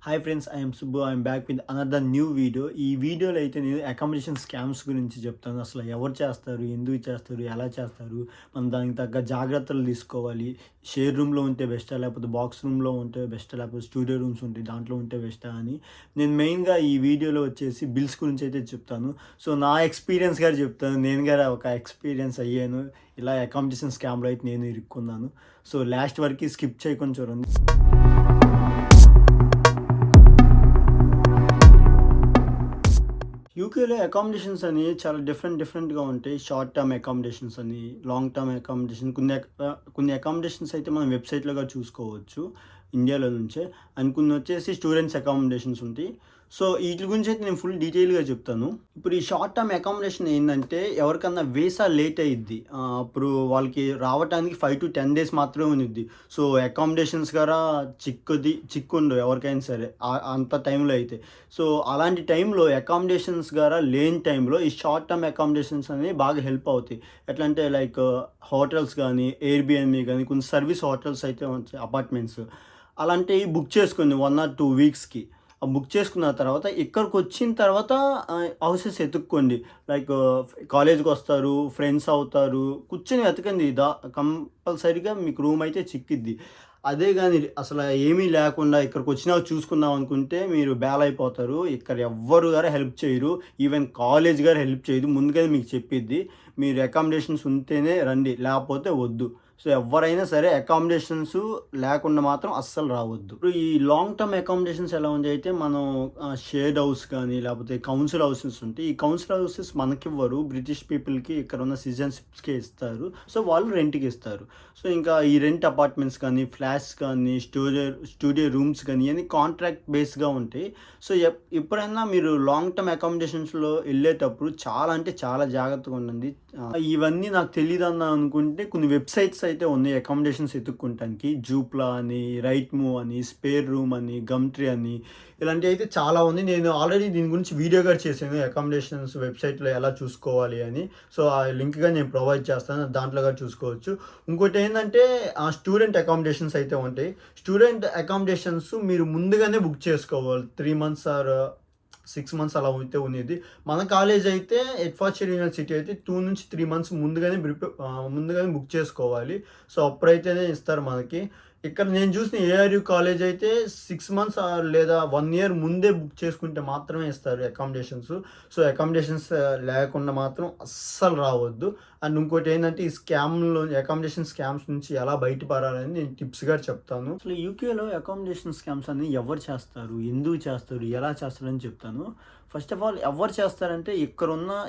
Hi friends, I'm Subbu. I'm back with another new video. ఈ వీడియోలో అయితే నేను అకామిడేషన్ స్కామ్స్ గురించి చెప్తాను. అసలు ఎవరు చేస్తారు, ఎందుకు చేస్తారు, ఎలా చేస్తారు, మనం దానికి తగ్గ జాగ్రత్తలు తీసుకోవాలి. షేర్ రూమ్లో ఉంటే బెస్టా, లేకపోతే బాక్స్ రూమ్లో ఉంటే బెస్టా, లేకపోతే స్టూడియో రూమ్స్ ఉంటాయి దాంట్లో ఉంటే బెస్టా అని నేను మెయిన్గా ఈ వీడియోలో వచ్చేసి బిల్స్ గురించి అయితే చెప్తాను. సో నా ఎక్స్పీరియన్స్ గారు చెప్తాను. నేను గారు ఒక ఎక్స్పీరియన్స్ అయ్యాను. ఇలా అకామిడేషన్ స్కామ్లో అయితే నేను ఇరుక్కున్నాను. సో లాస్ట్ వరకు స్కిప్ చేయకుండా చూడండి. యూకేలో అకామిడేషన్స్ అని చాలా డిఫరెంట్‌గా ఉంటాయి. షార్ట్ టర్మ్ అకామిడేషన్స్ అని, లాంగ్ టర్మ్ అకామిడేషన్ కొన్ని అకామిడేషన్స్ అయితే మనం వెబ్‌సైట్‌లో కూడా చూసుకోవచ్చు ఇండియాలో నుంచే. అండ్ కొన్ని వచ్చేసి స్టూడెంట్స్ అకామిడేషన్స్ ఉంటాయి. సో ఈట్లి గురించి అయితే నేను ఫుల్ డీటెయిల్‌గా చెప్తాను. ఇప్పుడు ఈ షార్ట్ టర్మ్ అకామిడేషన్ ఏందంటే ఎవరికన్నా వీసా లేట్ అయ్యిద్ది. అప్పుడు వాళ్ళకి రావటానికి 5-10 డేస్ మాత్రమే ఉండిద్ది. సో అకామిడేషన్స్ కూడా చిక్కుండవు ఎవరికైనా సరే అంత టైంలో అయితే. సో అలాంటి టైంలో అకామిడేషన్స్ ద్వారా లేని టైంలో ఈ షార్ట్ టర్మ్ అకామిడేషన్స్ అనేవి బాగా హెల్ప్ అవుతాయి. ఎట్లా అంటే లైక్ హోటల్స్ కానీ, ఎయిర్‌బిఎన్‌బి కానీ కొన్ని సర్వీస్ హోటల్స్ అయితే ఉంటాయి, అపార్ట్మెంట్స్. అలాంటివి బుక్ చేసుకోండి 1 ఆర్ 2 వీక్స్‌కి. బుక్ చేసుకున్న తర్వాత ఇక్కడికొచ్చిన తర్వాత హౌసెస్ ఎతుక్కోండి. లైక్ కాలేజ్‌కొస్తారు, ఫ్రెండ్స్ అవుతారు. కూర్చొని వెతకండి. కంపల్సరీగా మీకు రూమ్ అయితే చిక్కిద్ది. అదే గాని అసల ఏమీ లేకుండా ఇక్కడికొచ్చినాక చూసుకుందాం అనుకుంటే మీరు బేలైపోతారు. ఇక్కడ ఎవ్వరు గారు హెల్ప్ చేయరు. ఈవెన్ కాలేజ్ గారు హెల్ప్ చేయదు. ముందుగానే మీకు చెప్పిద్ది. మీరు అకామిడేషన్స్ ఉంటేనే రండి, లేకపోతే వద్దు. సో ఎవ్వరైనా సరే అకామిడేషన్స్ లేకుండా మాత్రం అస్సలు రావద్దు. ఇప్పుడు ఈ లాంగ్ టర్మ్ అకామిడేషన్స్ ఎలా ఉంది అయితే మనం షేర్డ్ హౌస్ కానీ లేకపోతే కౌన్సిల్ హౌసెస్ ఉంటాయి. ఈ కౌన్సిల్ హౌసెస్ మనకివ్వరు. బ్రిటిష్ పీపుల్‌కి ఇక్కడ ఉన్న సిటిజన్షిప్స్‌కే ఇస్తారు. సో వాళ్ళు రెంట్‌కి ఇస్తారు. సో ఇంకా ఈ రెంట్ అపార్ట్మెంట్స్ కానీ, ఫ్లాట్స్ కానీ, స్టూడియో రూమ్స్ కానీ ఇవన్నీ కాంట్రాక్ట్ బేస్‌గా ఉంటాయి. సో ఎప్పుడైనా మీరు లాంగ్ టర్మ్ అకామిడేషన్స్‌లో ఎళ్ళేటప్పుడు చాలా అంటే చాలా జాగ్రత్తగా ఉండండి. ఇవన్నీ నాకు తెలీదన్నా అనుకుంటే కొన్ని వెబ్‌సైట్స్ అయితే ఉన్నాయి అకామిడేషన్స్ ఎతుక్కుంటానికి. జూప్లా అని, రైట్ మూవ్ అని, స్పేర్ రూమ్ అని, గమ్‌ట్రీ అని ఇలాంటివి అయితే చాలా ఉంది. నేను ఆల్రెడీ దీని గురించి వీడియో కూడా చేశాను. అకామిడేషన్స్ వెబ్‌సైట్‌లో ఎలా చూసుకోవాలి అని. సో ఆ లింక్ గాని నేను ప్రొవైడ్ చేస్తాను. దాంట్లో కూడా చూసుకోవచ్చు. ఇంకోటి ఏందంటే స్టూడెంట్ అకామిడేషన్స్ అయితే ఉంటాయి. స్టూడెంట్ అకామిడేషన్స్ మీరు ముందుగానే బుక్ చేసుకోవాలి. 3 మంత్స్ ఆర్ 6 మంత్స్ అలా అయితే ఉండేది. మన కాలేజ్ అయితే ఎడ్ఫోర్డ్‌షైర్ యూనివర్సిటీ అయితే 2-3 మంత్స్ ముందుగానే బుక్ చేసుకోవాలి. సో అప్పుడైతేనే ఇస్తారు మనకి. ఇక్కడ నేను చూసిన ఏఆర్‌యూ కాలేజ్ అయితే 6 మంత్స్ లేదా 1 ఇయర్ ముందే బుక్ చేసుకుంటే మాత్రమే ఇస్తారు అకామిడేషన్స్. సో అకామిడేషన్స్ లేకుండా మాత్రం అస్సలు రావద్దు. అండ్ ఇంకోటి ఏంటంటే ఈ అకామిడేషన్ స్కామ్స్ నుంచి ఎలా బయటపడాలని నేను టిప్స్‌గా చెప్తాను. అసలు యూకేలో అకామిడేషన్ స్కామ్స్ అన్ని ఎవరు చేస్తారు? ఎందుకు చేస్తారు? ఎలా చేస్తారని చెప్తాను. ఫస్ట్ ఆఫ్ ఆల్ ఎవరు చేస్తారంటే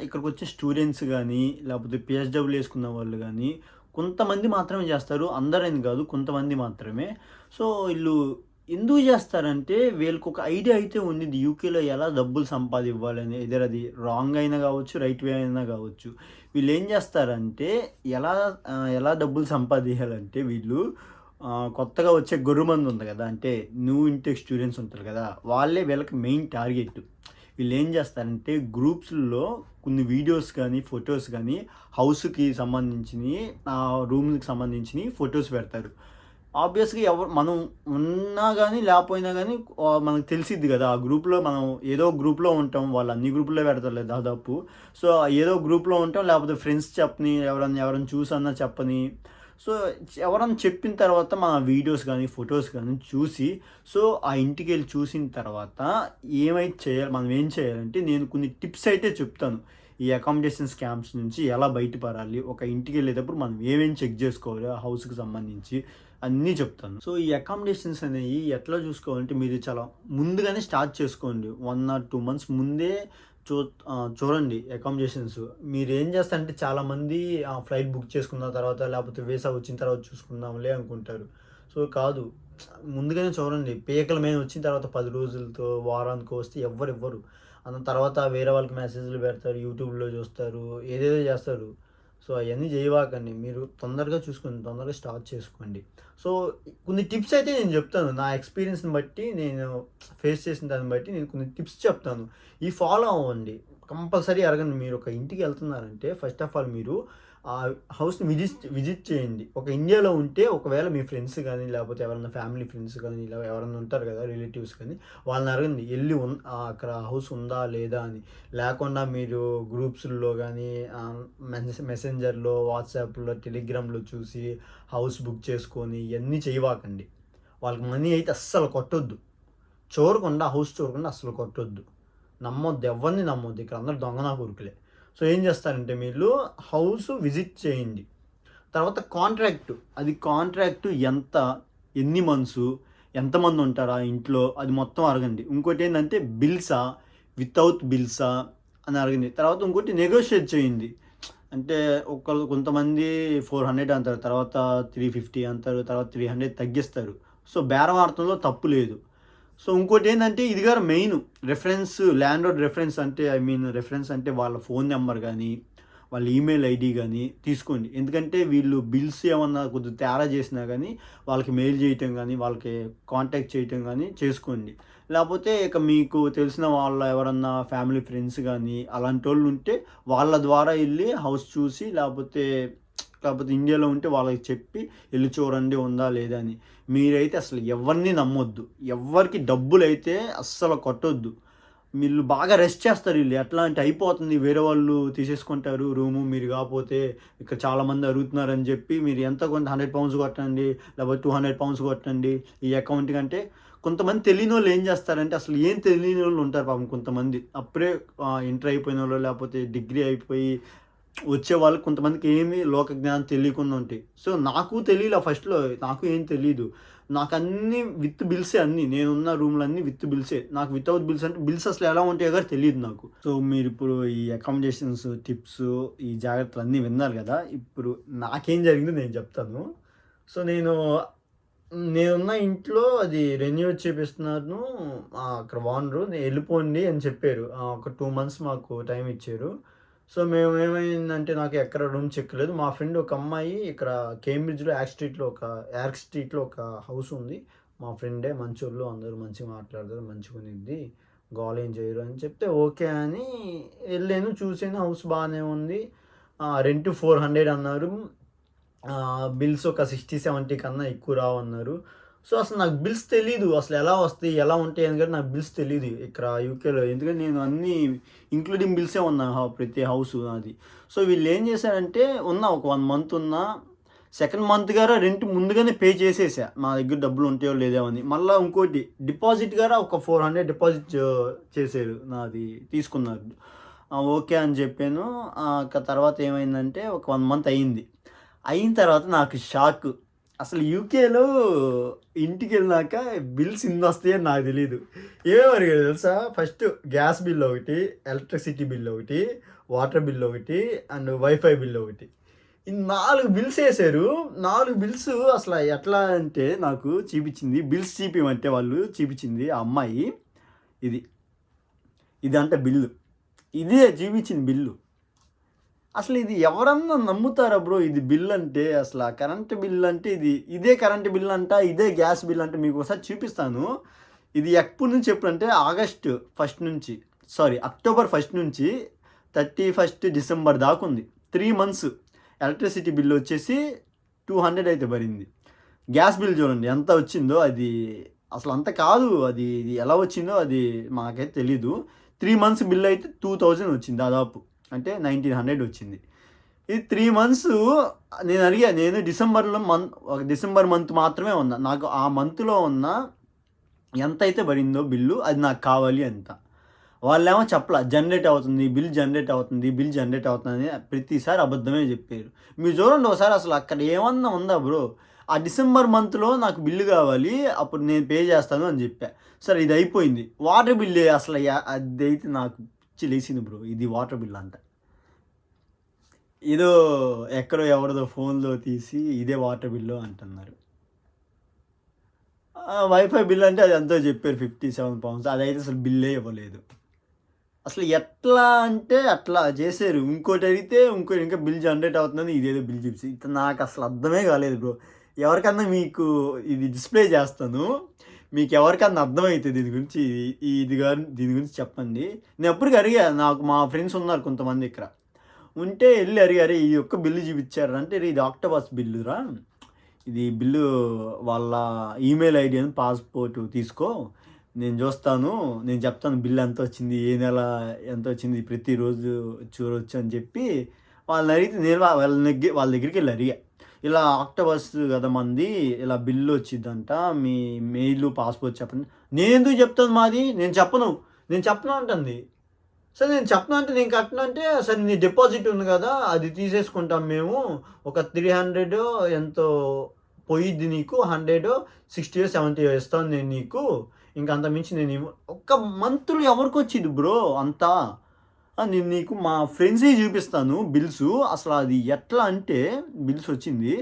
ఇక్కడికొచ్చే స్టూడెంట్స్ గానీ, లేకపోతే పీహెచ్‌డబ్ల్యూ చేసుకున్న వాళ్ళు గానీ కొంతమంది మాత్రమే చేస్తారు. అందరని కాదు, కొంతమంది మాత్రమే. సో ఈళ్ళు ఎందుకు చేస్తారంటే వీళ్ళకొక ఐడియా అయితే ఉండిద్ది. యూకేలో ఎలా డబ్బులు సంపాదివ్వాలని. ఎయిదర్ అది రాంగ్ అయినా కావచ్చు, రైట్ వే అయినా కావచ్చు. వీళ్ళేం చేస్తారంటే ఎలా డబ్బులు సంపాదియాలంటే వీళ్ళు కొత్తగా వచ్చే గొర్రుమంది ఉంది కదా! అంటే న్యూ ఇంటేక్ స్టూడెంట్స్ ఉంటారు కదా! వాళ్ళే వీళ్ళకి మెయిన్ టార్గెట్. వీళ్ళేం చేస్తారంటే గ్రూప్స్‌లో కొన్ని వీడియోస్ కానీ, ఫోటోస్ కానీ హౌస్‌కి సంబంధించినయి, రూమ్‌కి సంబంధించినయి ఫోటోస్ పెడతారు. ఆబ్వియస్‌గా మనం ఉన్నా గానీ, లేకపోయినా గానీ మనకు తెలిసిద్ది గదా! ఆ గ్రూప్‌లో మనం ఏదో గ్రూప్‌లో ఉంటాం. వాళ్ళు అన్ని గ్రూపుల్లో పెడతారులే దాదాపు. సో, ఏదో గ్రూప్‌లో ఉంటాం. లేకపోతే ఫ్రెండ్స్ చెప్పని, ఎవరన్నా చూసన్నా చెప్పని. సో, ఎవరన్నా చెప్పిన తర్వాత మన వీడియోస్ గానీ, ఫోటోస్ గానీ చూసి, సో, ఆ ఇంటికెళ్ళి చూసిన తర్వాత మనం ఏం చేయాలంటే నేను కొన్ని టిప్స్ అయితే చెప్తాను. ఈ అకామిడేషన్ స్కామ్స్ నుంచి ఎలా బయటపడాలి? ఒక ఇంటికెళ్ళేటప్పుడు మనం ఏమేం చెక్ జేసుకోవాలి ఆ హౌస్‌కి సంబంధించి అన్నీ చెప్తాను. సో, ఈ అకామిడేషన్స్ అనేయి ఎట్లా చూసుకోవాలంటే మీరు చాలా ముందుగానే స్టార్ట్ చేసుకోండి. 1 ఆర్ 2 మంత్స్ ముందే చూడండి అకామిడేషన్స్. మీరేం చేస్తారంటే చాలామంది ఫ్లైట్ బుక్ చేసుకున్న తర్వాత లేకపోతే వీసా వచ్చిన తర్వాత చూసుకుందాంలే అనుకుంటారు. సో, కాదు. ముందుగానే చూడండి. పీకల మీద వచ్చిన తర్వాత 10 రోజులతో, వారానికో వస్తే ఎవ్వరివ్వరు. తర్వాత వేరే వాళ్ళకి మెసేజ్‌లు పెడతారు. యూట్యూబ్‌లో చూస్తారు. ఏదేదో చేస్తారు. సో, అయన్నీ చేయబాకండి. మీరు తొందరగా చూసుకోండి. తొందరగా స్టార్ట్ చేసుకోండి. సో, కొన్ని టిప్స్ అయితే నేను చెప్తాను. నా ఎక్స్‌పీరియన్స్‌ని బట్టి నేను ఫేస్ చేసిన దాన్ని బట్టి నేను కొన్ని టిప్స్ చెప్తాను. ఇవి ఫాలో అవ్వండి. కంపల్సరీ అడగండి. మీరు ఒక ఇంటికి వెళ్తున్నారంటే ఫస్ట్ ఆఫ్ ఆల్ మీరు ఆ హౌస్‌ని విజిట్ చేయండి. ఒక ఇండియాలో ఉంటే ఒకవేళ మీ ఫ్రెండ్స్ గానీ, లేపోతే ఎవరన్నా ఫ్యామిలీ ఫ్రెండ్స్ గానీ, ఇలా ఎవరన్నా ఉంటారు గదా! రిలేటివ్స్ కానీ, వాళ్ళని అడగండి. అక్కడ హౌస్ ఉందా? లేదా? అని. లేకుండా మీరు గ్రూప్స్‌ల్లో గానీ, మెసెంజర్‌లో, వాట్సాప్‌లో, టెలిగ్రామ్‌లో చూసి హౌస్ బుక్ చేసుకొని ఇయన్నీ చేయబాకండి. వాళ్ళకి మనీ అయితే అస్సలు కొట్టొద్దు. హౌస్ చూడకుండా అస్సలు కొట్టొద్దు. నమ్మొద్దు. ఎవ్వరిని నమ్మొద్దు. ఇక్కడ అందరూ దొంగ నా కొడుకులే. సో, ఏం చేస్తారంటే వీళ్ళు హౌస్ విజిట్ చేయండి. తర్వాత కాంట్రాక్టు ఎంత? ఎన్ని మంత్సు? ఎంతమంది ఉంటారు ఆ ఇంట్లో? అది మొత్తం అడగండి. ఇంకోటేందంటే వితౌట్ బిల్సా? అని అడగండి. తర్వాత ఇంకోటి నెగోషియేట్ చేయండి. అంటే కొంతమంది 400 అంటారు. తర్వాత 350 అంటారు. తర్వాత 300 తగ్గిస్తారు. సో, బేరం ఆడటంలో తప్పు లేదు. సో, ఇంకోటేందంటే ఇది గారు మెయిను. ల్యాండ్‌లార్డ్ రెఫరెన్స్ అంటే వాళ్ళ ఫోన్ నంబర్ గానీ, వాళ్ళ ఈమెయిల్ ఐడీ గానీ తీసుకోండి. ఎందుకంటే వీళ్ళు బిల్స్ ఏమన్నా కొద్దిగా తేడా చేసినా గానీ, వాళ్ళకి మెయిల్ చేయటం గానీ, వాళ్ళకి కాంటాక్ట్ చేయటం గానీ చేసుకోండి. లేపోతే ఇక మీకు తెలిసిన వాళ్ళ ఎవరన్నా ఫ్యామిలీ ఫ్రెండ్స్ గానీ, అలాంటోళ్ళుంటే వాళ్ళ ద్వారా ఎళ్లి హౌస్ చూసి కాకపోతే ఇండియాలో ఉంటే వాళ్ళకి చెప్పి ఎళ్లి చూడండి ఉందా లేదా అని. మీరైతే అసలు ఎవరిని నమ్మొద్దు. ఎవ్వరికి డబ్బులైతే అస్సలు కొట్టొద్దు. వీళ్ళు బాగా రెస్ట్ చేస్తారు ఈళ్ళు. ఎట్లా అంటే అయిపోతుంది వేరే వాళ్ళు తీసేసుకుంటారు రూము. మీరు కాపోతే ఇక్కడ చాలామంది అడుగుతున్నారని చెప్పి మీరు ఎంతో కొంత £100 కొట్టండి, లేకపోతే £200 కొట్టండి ఈ అకౌంట్‌కి అంటే కొంతమంది తెలియనోళ్ళు ఏం చేస్తారంటే అసలు ఏం తెలియనోళ్ళు ఉంటారు పాపం కొంతమంది. అప్పుడే ఇంటర్ అయిపోయినోళ్ళు లేకపోతే డిగ్రీ అయిపోయి వచ్చేవాళ్ళు కొంతమందికి ఏమి లోక జ్ఞానం తెలియకుండా ఉంటాయి. సో, నాకు తెలీలా ఫస్ట్‌లో. నాకు ఏం తెలీదు. నాకన్నీ విత్ బిల్సే అన్నీ. నేనున్న రూమ్‌లన్నీ విత్ బిల్సే. నాకు వితౌట్ బిల్స్ అంటే బిల్స్ అసలు ఎలా ఉంటాయో గాని తెలీదు నాకు. సో, మీరిప్పుడు ఈ అకామిడేషన్స్ టిప్స్, ఈ జాగ్రత్తలన్నీ విన్నారు గదా! ఇప్పుడు నాకేం జరిగిందో నేను చెప్తాను. సో, నేనున్న ఇంట్లో అది రెన్యూవల్ చేపిస్తున్నాను. అక్కడ ఓనరు ఎళ్ళిపోండి అని చెప్పారు. ఒక 2 మంత్స్ మాకు టైమ్ ఇచ్చారు. సో, మేమేమైందంటే నాకు ఎక్కడ రూమ్ చిక్కలేదు. మా ఫ్రెండ్ ఒక అమ్మాయి ఇక్కడ కేంబ్రిడ్జ్‌లో యార్క్ స్ట్రీట్‌లో ఒక హౌస్ ఉంది. మా ఫ్రెండే మంచోళ్ళు అందరూ మంచిగా మాట్లాడతారు. మంచిగుండిద్ది. గోల ఏం చేయరు అని చెప్తే ఓకే అని ఎళ్ళాను. చూసాను హౌస్ బానే ఉంది. రెంట్ 400 అన్నారు. బిల్స్ ఒక 60, 70 కన్నా ఎక్కువ రావన్నారు. సో, అసలు నాకు బిల్స్ తెలీదు. అసలు ఎలా వస్తాయి? ఎలా ఉంటాయి? అని కూడా నాకు బిల్స్ తెలీదు ఇక్కడ యూకేలో. ఎందుకంటే నేను అన్నీ ఇంక్లూడింగ్ బిల్సే ఉన్నా ప్రతి హౌసు నాది. సో, వీళ్ళేం చేశారంటే ఒక 1 మంత్ ఉన్నా, సెకండ్ మంత్ గారా రెంట్ ముందుగానే పే చేసేసా. నా దగ్గర డబ్బులు ఉంటాయో లేదో అని. మళ్ళా ఇంకోటి డిపాజిట్ గారా ఒక 400 డిపాజిట్ చేశారు. నాది తీసుకున్నారు. ఓకే అని చెప్పాను. తర్వాత ఏమైందంటే ఒక 1 మంత్ అయింది. అయిన తర్వాత నాకు షాకు. అసలు యూకేలో ఇంటికెళ్ళినాక బిల్స్ ఇన్నొస్తాయని నాకు తెలీదు. ఏమేమి అడిగాడు తెలుసా? ఫస్ట్ గ్యాస్ బిల్ ఒకటి, ఎలక్ట్రిసిటీ బిల్ ఒకటి, వాటర్ బిల్ ఒకటి అండ్ వైఫై బిల్ ఒకటి. ఈ 4 బిల్స్ ఏసారు. 4 బిల్స్ అసల ఎట్లా అంటే నాకు చూపిచ్చింది. బిల్స్ చూపియమంటే వాళ్ళు చూపిచ్చింది ఆ అమ్మాయి. ఇది. ఇదంట బిల్లు. ఇదే చూపిచ్చింది బిల్లు. అసలు ఇది ఎవరన్నా నమ్ముతారా బ్రో? ఇది బిల్ అంటే అసల కరెంట్ బిల్ అంటే ఇదే కరెంట్ బిల్ అంట, ఇదే గ్యాస్ బిల్ అంటే మీకు ఒకసారి చూపిస్తాను. ఇది ఎప్పటి నుంచి ఎప్పుడంటే అక్టోబర్ 1 నుంచి 31 డిసెంబర్ దాకా ఉంది. 3 మంత్స్ ఎలక్ట్రిసిటీ బిల్ వచ్చేసి 200 అయితే పడింది. గ్యాస్ బిల్ చూడండి ఎంత వచ్చిందో అది అసలు అంత కాదు. అది ఎలా వచ్చిందో అది మాకైతే తెలీదు. 3 మంత్స్ బిల్ అయితే 2000 వచ్చింది దాదాపు. అంటే 1900 వచ్చింది. ఇది 3 మంత్స్ నేను డిసెంబర్ మంత్ మాత్రమే ఉన్నా. నాకు ఆ మంత్‌లో ఎంతైతే పడిందో బిల్లు అది నాకు కావాలి అంత. వాళ్ళేమో చెప్పలా బిల్ జనరేట్ అవుతుందని ప్రతిసారి అబద్ధమే చెప్పారు. మీరు చూడండి ఒకసారి అసలు అక్కడ ఏమన్నా ఉందా బ్రో? ఆ డిసెంబర్ మంత్‌లో నాకు బిల్లు కావాలి. అప్పుడు నేను పే చేస్తాను అని చెప్పా. సరే ఇది అయిపోయింది. వాటర్ బిల్ అసలు అదైతే నాకు పిచ్చి లేసింది బ్రో. ఇది వాటర్ బిల్ అంట. ఏదో ఎక్కడో ఎవరిదో ఫోన్‌లో తీసి ఇదే వాటర్ బిల్లు అంటున్నారు. వైఫై బిల్ అంటే అది ఎంతో చెప్పారు £57. అదైతే అసలు బిల్లే ఇవ్వలేదు. అసలు ఎట్లా అంటే అట్లా చేశారు. ఇంకోటి అడిగితే ఇంకా బిల్ జనరేట్ అవుతుందని ఇదేదో బిల్ చూపిచ్చి నాకు అసలు అర్థమే కాలేదు బ్రో. ఎవరికన్నా మీకు ఇది డిస్‌ప్లే చేస్తాను. మీకు ఎవరికన్నా అర్థమైతే దీని గురించి దీని గురించి చెప్పండి. నేను అప్పటికి అడిగా. నాకు మా ఫ్రెండ్స్ ఉన్నారు కొంతమంది ఇక్కడ. ఉంటే వెళ్ళి అడిగారు ఈ ఒక్క బిల్లు చూపించారు అంటే ఇది ఆక్టోబస్ బిల్లురా, ఇది బిల్లు వాళ్ళ ఈమెయిల్ ఐడి అని పాస్పోర్ట్ తీసుకో, నేను చూస్తాను, నేను చెప్తాను బిల్ ఎంత వచ్చింది, ఏ నెల ఎంత వచ్చింది, ప్రతిరోజు చూడవచ్చు అని చెప్పి వాళ్ళని అడిగితే నేను వాళ్ళ దగ్గరికి వెళ్ళి అడిగా, ఇలా ఆక్టోబస్ కదా మంది, ఇలా బిల్లు వచ్చిందంట, మీ మెయిల్ పాస్పోర్ట్ చెప్పండి. నేను ఎందుకు చెప్తాను మాది, నేను చెప్పను అంటుంది. సరే నేను చెప్పను అంటే నేను కట్టను అంటే, సరే నీ డిపాజిట్ ఉంది కదా అది తీసేసుకుంటాం మేము, ఒక 300 ఎంతో పోయిద్ది నీకు, 160 70 ఇస్తాను నేను నీకు, ఇంక అంత మించి నేను ఒక్క మంత్లో ఎవరికి వచ్చింది బ్రో అంతా. నేను నీకు మా ఫ్రెండ్స్కి చూపిస్తాను బిల్స్, అసలు అది ఎట్లా అంటే బిల్స్ వచ్చింది,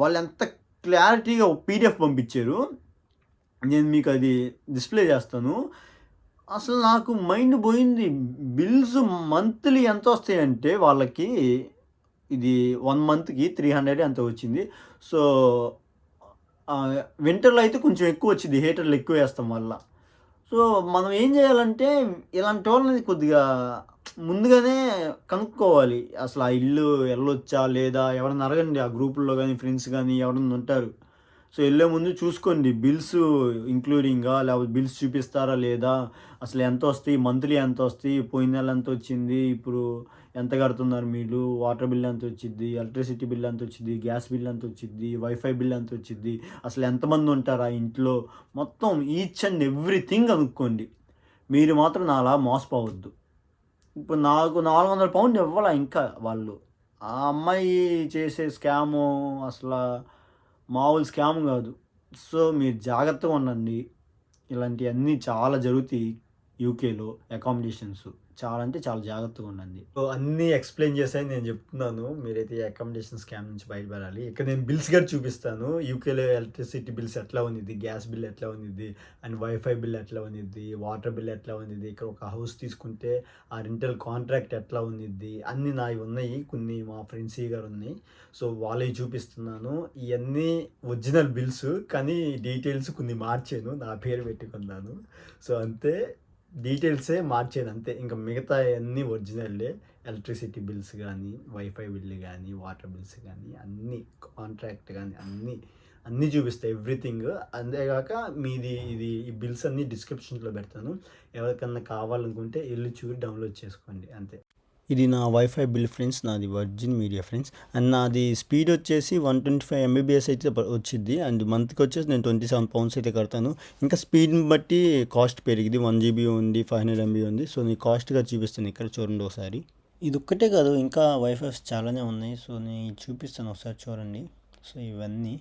వాళ్ళు ఎంత క్లారిటీగా పీడిఎఫ్ పంపించారు, నేను మీకు అది డిస్ప్లే చేస్తాను. అసలు నాకు మైండ్ పోయింది. బిల్స్ మంత్లీ ఎంత వస్తాయంటే వాళ్ళకి, ఇది 1 మంత్కి 300 ఎంత వచ్చింది. సో వింటర్లో అయితే కొంచెం ఎక్కువ వచ్చింది, హీటర్లు ఎక్కువ వేస్తాం వల్ల. సో మనం ఏం చేయాలంటే ఇలాంటి వాళ్ళని కొద్దిగా ముందుగానే కనుక్కోవాలి, అసలు ఆ ఇల్లు వెళ్ళొచ్చా లేదా, ఎవరైనా అడగండి ఆ గ్రూపుల్లో కానీ ఫ్రెండ్స్ కానీ ఎవరైనా ఉంటారు. సో వెళ్ళే ముందు చూసుకోండి బిల్స్ ఇంక్లూడింగా, లేకపోతే బిల్స్ చూపిస్తారా లేదా, అసలు ఎంత వస్తాయి, మంత్లీ ఎంత వస్తాయి, పోయిన నెల ఎంత వచ్చింది, ఇప్పుడు ఎంత కడుతున్నారు మీరు, వాటర్ బిల్ ఎంత వచ్చింది, ఎలక్ట్రిసిటీ బిల్ ఎంత వచ్చింది, గ్యాస్ బిల్ ఎంత వచ్చింది, వైఫై బిల్ ఎంత వచ్చింది, అసలు ఎంతమంది ఉంటారు ఆ ఇంట్లో, మొత్తం ఈచ్ అండ్ ఎవ్రీథింగ్ కనుక్కోండి. మీరు మాత్రం అలా మోసపోవద్దు. ఇప్పుడు నాకు 400 పౌండ్లు ఇవ్వాలా ఇంకా వాళ్ళు, ఆ అమ్మాయి చేసే స్కాము అసలు మామూలు స్కామ్ కాదు. సో మీరు జాగ్రత్తగా ఉండండి, ఇలాంటివన్నీ చాలా జరుగుతాయి యూకేలో అకామిడేషన్స్, చాలా అంటే చాలా జాగ్రత్తగా ఉండండి. సో అన్నీ ఎక్స్ప్లెయిన్ చేసాను నేను చెప్తున్నాను, మీరైతే అకామిడేషన్ స్కామ్ నుంచి బయటపడాలి. ఇక్కడ నేను బిల్స్ కూడా చూపిస్తాను, యూకేలో ఎలక్ట్రిసిటీ బిల్స్ ఎట్లా ఉంది, గ్యాస్ బిల్ ఎట్లా ఉంది, అండ్ వైఫై బిల్ ఎట్లా ఉంది, వాటర్ బిల్ ఎట్లా ఉంది, ఇక్కడ ఒక హౌస్ తీసుకుంటే ఆ రెంటల్ కాంట్రాక్ట్ ఎట్లా ఉంది, అన్నీ నావి ఉన్నాయి, కొన్ని మా ఫ్రెండ్స్ గారు ఉన్నాయి. సో వాళ్ళవి చూపిస్తున్నాను. ఇవన్నీ ఒరిజినల్ బిల్స్, కానీ డీటెయిల్స్ కొన్ని మార్చాను, నా పేరు పెట్టుకున్నాను. సో అంతే, డీటెయిల్సే మార్చాను అంతే, ఇంకా మిగతా అన్నీ ఒరిజినల్లే. ఎలక్ట్రిసిటీ బిల్స్ కానీ, వైఫై బిల్లు కానీ, వాటర్ బిల్స్ కానీ, అన్నీ కాంట్రాక్ట్ కానీ అన్నీ చూపిస్తాయి ఎవ్రీథింగ్. అంతేగాక మీది ఈ బిల్స్ అన్నీ డిస్క్రిప్షన్లో పెడతాను, ఎవరికన్నా కావాలనుకుంటే వెళ్ళి చూసి డౌన్లోడ్ చేసుకోండి అంతే. ఇది నా వైఫై బిల్ ఫ్రెండ్స్, నాది వర్జిన్ మీడియా ఫ్రెండ్స్, అండ్ నాది స్పీడ్ వచ్చేసి 125 MBPS అయితే వచ్చింది, అండ్ మంత్కి వచ్చేసి నేను 27 pounds అయితే కడతాను. ఇంకా స్పీడ్ని బట్టి కాస్ట్ పెరిగింది, 1 GB ఉంది, 500 MB ఉంది. సో నేను కాస్ట్గా చూపిస్తాను, ఇక్కడ చూడండి ఒకసారి. ఇది ఒక్కటే కాదు, ఇంకా వైఫైస్ చాలానే ఉన్నాయి. సో నేను చూపిస్తాను ఒకసారి చూడండి. సో ఇవన్నీ,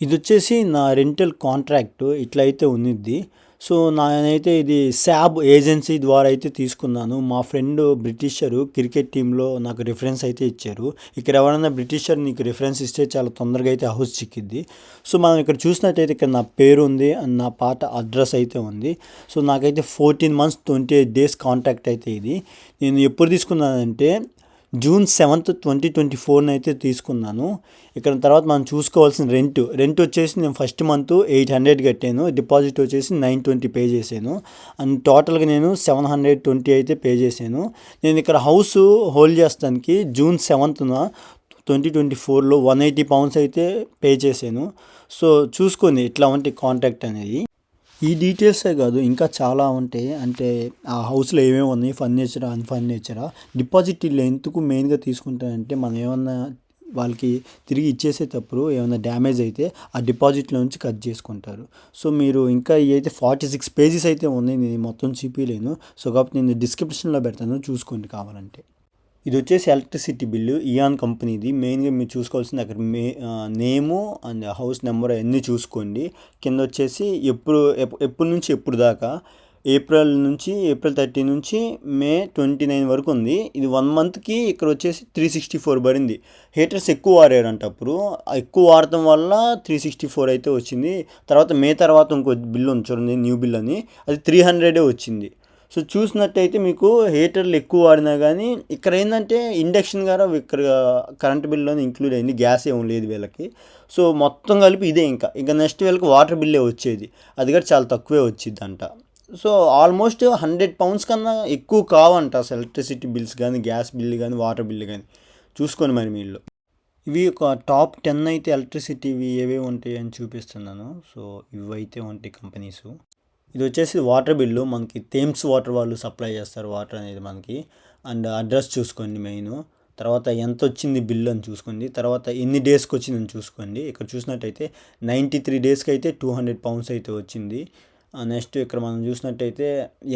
ఇది వచ్చేసి నా రెంటల్ కాంట్రాక్ట్ ఇట్లా అయితే ఉన్నిద్ది. సో నేనైతే ఇది శాబ్ ఏజెన్సీ ద్వారా అయితే తీసుకున్నాను. మా ఫ్రెండ్ బ్రిటిషరు క్రికెట్ టీంలో నాకు రిఫరెన్స్ అయితే ఇచ్చారు. ఇక్కడ ఎవరైనా బ్రిటిషర్ నీకు రిఫరెన్స్ ఇస్తే చాలా తొందరగా అయితే హౌస్ చిక్కిద్ది. సో మనం ఇక్కడ చూసినట్టయితే ఇక్కడ నా పేరు ఉంది అండ్ నా పాత అడ్రస్ అయితే ఉంది. సో నాకైతే 14 months 28 days కాంట్రాక్ట్ అయితే ఇది. నేను ఎప్పుడు తీసుకున్నానంటే June 7th 2024 అయితే తీసుకున్నాను. ఇక్కడ తర్వాత మనం చూసుకోవాల్సిన రెంట్ వచ్చేసి నేను ఫస్ట్ మంత్ 800 కట్టాను, డిపాజిట్ వచ్చేసి 920 పే చేశాను, అండ్ టోటల్గా నేను 720 అయితే పే చేశాను. నేను ఇక్కడ హౌస్ హోల్డ్ చేస్తానికి June 7th 2024లో 180 pounds అయితే పే చేశాను. సో చూసుకోండి ఇట్లా ఉంటే కాంట్రాక్ట్ అనేది. ఈ డీటెయిల్సే కాదు ఇంకా చాలా ఉంటాయి, అంటే ఆ హౌస్లో ఏమేమి ఉన్నాయి, ఫర్నిచరా అన్ఫర్నిచరా. డిపాజిట్ ఇల్లు ఎందుకు మెయిన్గా తీసుకుంటానంటే మనం ఏమన్నా వాళ్ళకి తిరిగి ఇచ్చేసేటప్పుడు ఏమైనా డ్యామేజ్ అయితే ఆ డిపాజిట్లో నుంచి కట్ చేసుకుంటారు. సో మీరు ఇంకా ఇవి అయితే 46 pages అయితే ఉన్నాయి, నేను మొత్తం చూపించలేను. సో కాబట్టి నేను డిస్క్రిప్షన్లో పెడతాను, చూసుకోండి కావాలంటే. ఇది వచ్చేసి ఎలక్ట్రిసిటీ బిల్లు ఇయాన్ కంపెనీది. మెయిన్గా మీరు చూసుకోవాల్సింది అక్కడ నేము అండ్ హౌస్ నెంబర్ అవన్నీ చూసుకోండి. కింద వచ్చేసి ఎప్పటి నుంచి ఎప్పుడు దాకా, ఏప్రిల్ 30 నుంచి May 29 వరకు ఉంది. ఇది 1 monthకి ఇక్కడ వచ్చేసి 364 పడింది. హీటర్స్ ఎక్కువ వాడారంట, అప్పుడు ఎక్కువ వాడటం వల్ల 364 అయితే వచ్చింది. తర్వాత మే తర్వాత ఇంకో బిల్లు ఉంది చూడండి, న్యూ బిల్ అని, అది 300 వచ్చింది. సో చూసినట్టయితే మీకు హీటర్లు ఎక్కువ వాడినా కానీ ఇక్కడ ఏంటంటే ఇండక్షన్ ద్వారా ఇక్కడ కరెంట్ బిల్లులోనే ఇంక్లూడ్ అయింది, గ్యాస్ ఏం లేదు వీళ్ళకి. సో మొత్తం కలిపి ఇదే. ఇంకా నెక్స్ట్ వీళ్ళకి వాటర్ బిల్లే వచ్చేది, అది కూడా చాలా తక్కువే వచ్చింది అంట. సో ఆల్మోస్ట్ 100 పౌండ్స్ కన్నా ఎక్కువ కావంట అసలు ఎలక్ట్రిసిటీ బిల్స్ కానీ, గ్యాస్ బిల్లు కానీ, వాటర్ బిల్లు కానీ. చూసుకోండి మరి మీ ఇల్లు. ఇవి ఒక టాప్ 10 అయితే ఎలక్ట్రిసిటీవి ఏవేవి ఉంటాయి అని చూపిస్తున్నాను. సో ఇవైతే ఉంటాయి కంపెనీస్. ఇది వచ్చేసి వాటర్ బిల్లు. మనకి థేమ్స్ వాటర్ వాళ్ళు సప్లై చేస్తారు వాటర్ అనేది మనకి. అండ్ అడ్రస్ చూసుకోండి మెయిన్. తర్వాత ఎంత వచ్చింది బిల్ అని చూసుకోండి. తర్వాత ఎన్ని డేస్కి వచ్చిందని చూసుకోండి. ఇక్కడ చూసినట్టయితే 93 డేస్కి అయితే 200 పౌండ్స్ అయితే వచ్చింది. నెక్స్ట్ ఇక్కడ మనం చూసినట్టయితే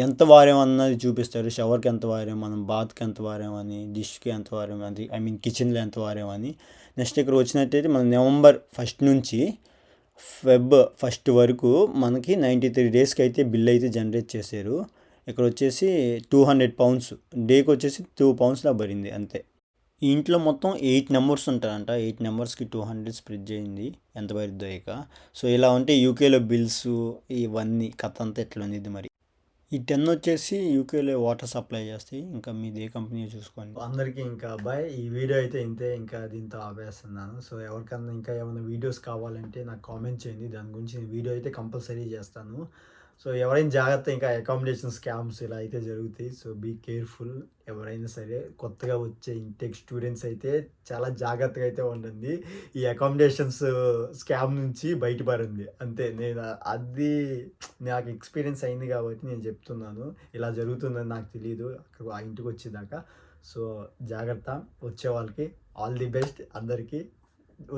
ఎంత వారామన్నది చూపిస్తారు. షవర్కి ఎంత వారాం, మనం బాత్కి ఎంత వారామని, డిష్కి ఎంత వారామని, ఐ మీన్ కిచెన్లో ఎంత వారామని. నెక్స్ట్ ఇక్కడ వచ్చినట్టయితే మన నవంబర్ 1 నుంచి ఫెబ్ 1 వరకు మనకి 93 డేస్కి అయితే బిల్ అయితే జనరేట్ చేశారు. ఇక్కడ వచ్చేసి 200 పౌండ్స్, డేకి వచ్చేసి 2 పౌండ్స్లా పడింది అంతే. ఈ ఇంట్లో మొత్తం 8 నెంబర్స్ ఉంటారంట. 8 నెంబర్స్కి 200 స్ప్రెడ్ చేయింది ఎంత పడిద్దో ఇక. సో ఇలా ఉంటే యూకేలో బిల్స్ ఇవన్నీ కథ అంతా ఎట్లా ఉంది మరి. ఈ 10 వచ్చేసి యూకేలో వాటర్ సప్లై చేస్తాయి. ఇంకా మీది ఏ కంపెనీ చూసుకోండి. అందరికీ ఇంకా బాయ్. ఈ వీడియో అయితే ఇంతే, ఇంకా దీంతో ఆపేస్తున్నాను. సో ఎవరికన్నా ఇంకా ఏమైనా వీడియోస్ కావాలంటే నాకు కామెంట్ చేయండి. దాని గురించి నేను వీడియో అయితే కంపల్సరీ చేస్తాను. సో ఎవరైనా జాగ్రత్త, ఇంకా అకామిడేషన్ స్కామ్స్ ఇలా అయితే జరుగుతాయి. So be careful. ఎవరైనా సరే కొత్తగా వచ్చే ఇంటెక్ స్టూడెంట్స్ అయితే చాలా జాగ్రత్తగా అయితే ఉండండి. ఈ అకామిడేషన్స్ స్కామ్ నుంచి బయటపడింది అంతే. అది నాకు ఎక్స్పీరియన్స్ అయింది కాబట్టి నేను చెప్తున్నాను. ఇలా జరుగుతుందని నాకు తెలియదు అక్కడ ఆ ఇంటికి వచ్చేదాకా. సో జాగ్రత్త. వచ్చే వాళ్ళకి ఆల్ ది బెస్ట్. అందరికీ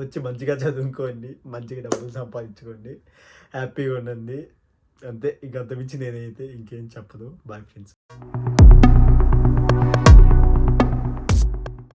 వచ్చి మంచిగా చదువుకోండి, మంచిగా డబ్బులు సంపాదించుకోండి, హ్యాపీగా ఉండండి అంతే. ఇంకంత మించి నేనైతే ఇంకేం చెప్పదు. Bye friends.